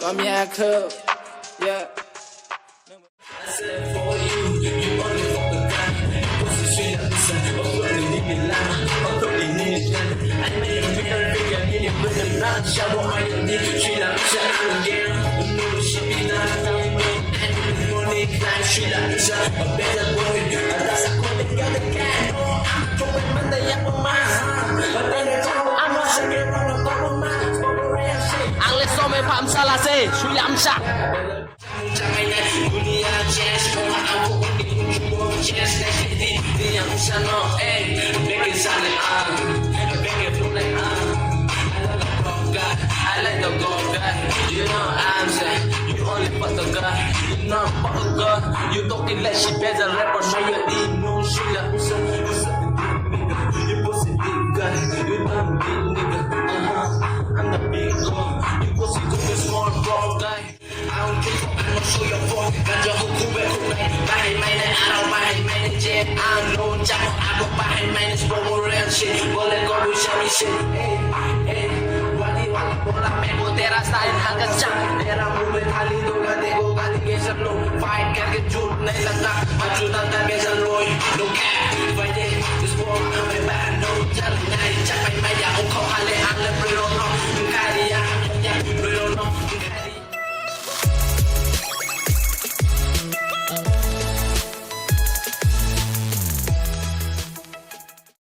Cho mẹ khờ. Yeah. Ang leso may pamsalase, suyamsa. I like the gold guy, you know I'm saying. You only fuck the guy, you know fuck the girl. You talking like she better rapper, so you didn't know she like you you pussy big guy, you done big nigga. I'm the big one, you pussy to the small broad guy. I don't give a fuck, I'm not sure you're fuck. Ganja hukube bahay mine, I don't bahay mine jet. I know jamo, I go bahay mine, it's for real shit. Boleh kau bisa shit, hey. Bola pego तेरा style हंगा चा तेरा मुंह में थाली दूंगा देखो गाली के सब लोग फाइट करके झूठ नहीं लगता मौजूदा तक के सब लोग लो क्या फाइट इस वॉर में बैड नो चल नहीं चल